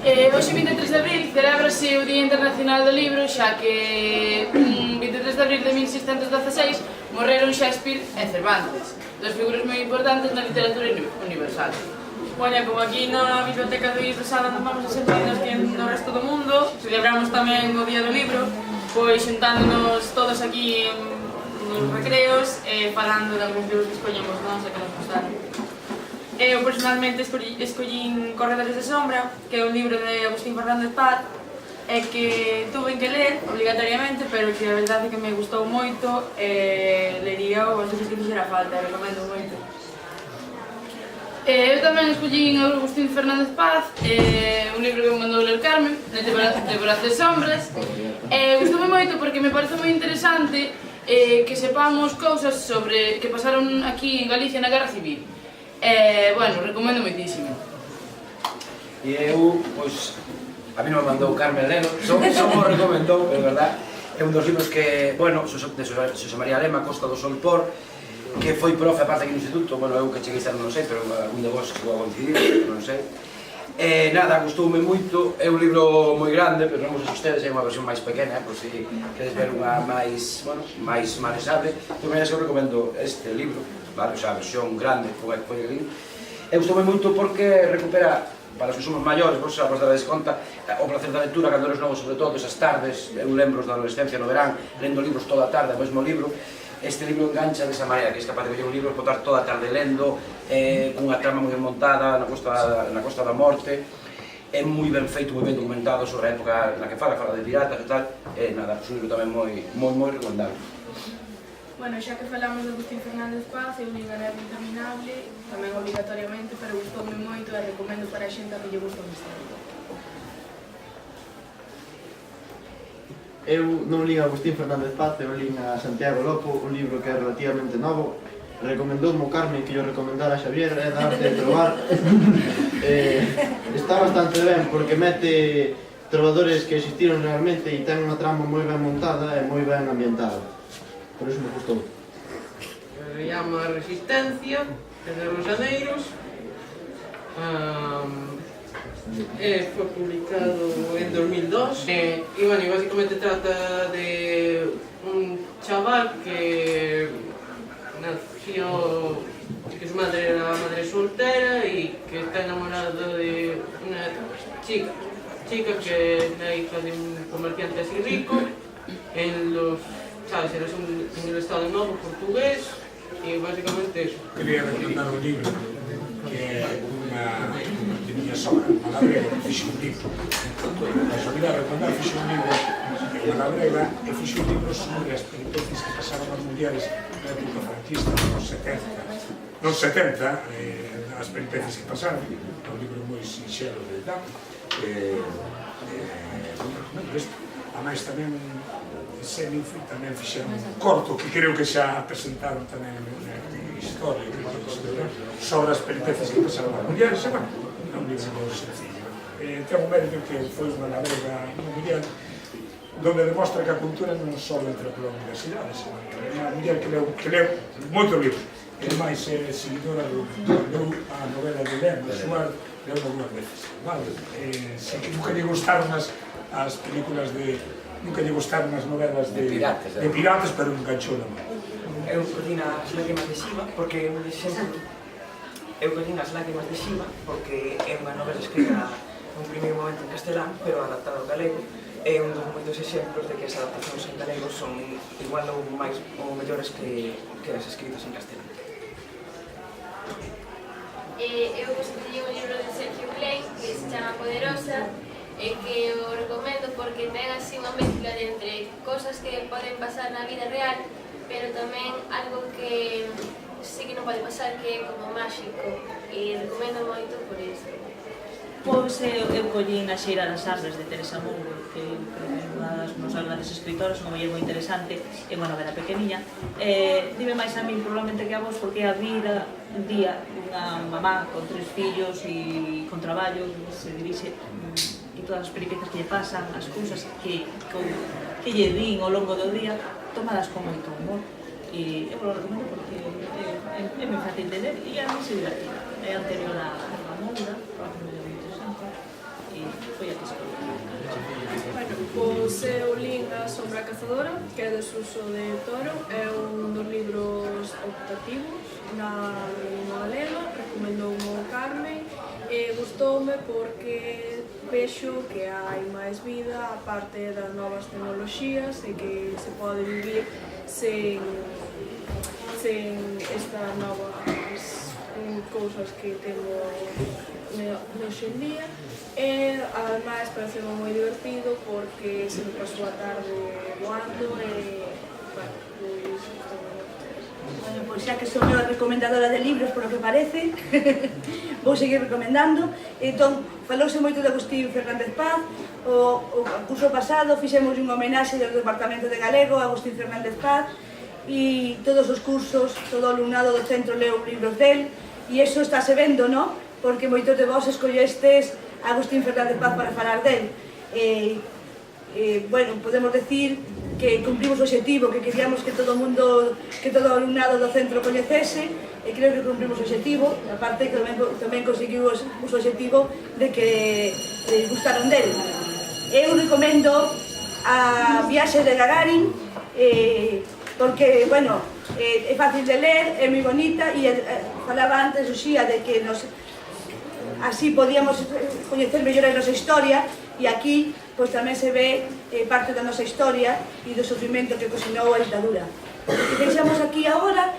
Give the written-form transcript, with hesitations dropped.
Hoxe 23 de abril celebrase o Día Internacional do Libro, xa que 23 de abril de 1616 morreron Shakespeare e Cervantes, dos figuras moi importantes na literatura universal. Bueno, como aquí na Biblioteca de Rosada non vamos a ser menos que no resto do mundo, celebramos tamén o Día do Libro, pois xuntándonos todos aquí nos recreos e falando de algúns libros que escollemos nós e que nos gustaron. Eu personalmente escollín Corredores de Sombra, que é un libro de Agustín Fernández Paz e que tuve que ler obligatoriamente, pero que a verdade é que me gustou moito e lería as veces que fixera falta, e recomendo moito. Eu tamén escollín Agustín Fernández Paz, un libro que me mandou ler Carmen, Devoraz de Sombras, e gustoume moito porque me parece moi interesante que sepamos cousas sobre que pasaron aquí en Galicia na Guerra Civil. Bueno, recomendo moitísimo. E eu, pois, a mí non me mandou Carmen lelo, só me recomendou, pero verdad, é un dos libros que, bueno, de Xosé María Lema, Costa do Sol Por, que foi profe, aparte aquí no instituto, bueno, eu que cheguei a estar non sei, pero algún de vos chegou a coincidir, non sei. Nada, gustoume moito, é un libro moi grande, pero non vos ustedes, é unha versión máis pequena, por si queres ver unha máis, bueno, máis manexable. Pero eu recomendo este libro, vale, o sea, a versión grande, como é que foi ali. E gustoume moito porque recupera, para os que somos maiores, vos darades conta, o placer da lectura, cando eres novos, sobre todo, esas tardes, eu lembro da adolescencia no verán, lendo libros toda a tarde, o mesmo libro. Este libro engancha desa maneira, que és capaz de coller un libro e botar toda a tarde lendo, cunha trama moi ben montada, na Costa da Morte, é moi ben feito, moi ben documentado sobre a época na que fala de piratas e tal, e nada, é un libro tamén moi recomendable. Bueno, xa que falamos de Agustín Fernández Paz, eu li Guerra Interminable, tamén obligatoriamente, pero gustoume moito e recomendo para a xente a que lle gusta o misterio. Eu non lín a Agustín Fernández Paz, eu lín a Santiago Lopo, un libro que é relativamente novo. Recomendoume o Carmen que yo recomendara a Xavier, é da arte de trobar. Está bastante ben porque mete trovadores que existiron realmente e ten unha trama moi ben montada e moi ben ambientada. Por iso me gustou. Se llama Resistencia, é de Rosaneiros. Foi publicado en 2002 y bueno, básicamente trata de un chaval que nació, que su madre era madre soltera y que está enamorado de una chica que es la hija de un comerciante así rico en los, ¿sabes? En el estado nuevo portugués y básicamente eso. Quería recomendar un libro que é unha de miña sogra, Malabrega, que fixe un libro. A Xavier recomendar fixe un libro en Malabrega e fixe un libro sobre as peripecias que pasaban as mulleres na época franquista, nos 70, as peripecias que pasaron. É un libro moi sinxelo de tal. Recomendo isto. A máis tamén Semifri tamén fixeron un corto que creo que xa presentaron tamén historia sobre as peripecias que pasaron as mulleres, é un libro moi sencillo. Ten un mérito que foi unha labrega mundial donde demostra que a cultura non só entra pola universidade, senón que é unha muller que leu moitos libros. E máis é seguidora leu a novela de Len, de Suárez, leu algunhas veces. Se que nunca lle gustaron as películas de... nunca lle gustaron as novelas de piratas, pero enganchou na mão. Eu collín as lágrimas de Xiva porque é un exemplo. Eu collín as lágrimas de Xiva porque é unha novela escrita nun primeiro momento en castelán, pero adaptada ao galego. É un dos moitos exemplos de que as adaptacións en galego son igual ou máis ou mellores que as escritas en castelán. Eu escollí un libro de Sergio Klein que se chama Poderosa e que o recomendo porque ten así unha mezcla de entre cosas que poden pasar na vida real, pero tamén algo que sí que non pode pasar, que é como máxico, e recomendo moito por iso. Pois eu collín A xeira das árboles de Teresa Mongo, que creo que é unha das nosas grandes escritoras, unha muller moi interesante, é unha novela pequeniña. Dime máis a min probablemente que a vos, porque a vida un día unha mamá con 3 fillos e con traballo se dirixe e todas as peripecias que lle pasan, as cousas que lle din ao longo do día, tomadas con moito humor. E eu lo recomendo porque é moi fácil de ler e a mí se divertida. É anterior a Moura, probablemente moi interesante. Pois eu lin A sombra cazadora, que é de Suso de Toro, é un dos libros optativos na lingua galega, recomendoume o Carmen, e gustoume porque vexo que hai máis vida a parte das novas tecnoloxías e que se pode vivir sen estas novas cousas que temos hoxe en día. E ademais parece moi divertido porque se me pasou a tarde voando e pois Bueno, pois xa que son eu a recomendadora de libros, por o que parece, vou seguir recomendando. Entón, falouse moito de Agustín Fernández Paz. O curso pasado fixemos unha homenaxe do Departamento de Galego a Agustín Fernández Paz e todos os cursos, todo o alumnado do centro leu libros del e iso estáse vendo, non? Porque moitos de vós escollestes a Agustín Fernández Paz para falar del. Bueno, podemos decir que cumprimos o objetivo que queríamos que todo o mundo, que todo o alumnado do centro coñecese, e creo que cumprimos o objetivo, aparte que tamén conseguimos o objetivo de que gustaron del. Eu recomendo a Viaxe de Gagarin, porque, bueno, é fácil de ler, é moi bonita, e falaba antes, Uxía, de que así podíamos coñecer mellor a nosa historia, e aquí pois tamén se ve parte da nosa historia e do sofrimento que cocinou a ditadura. O que deixamos aquí agora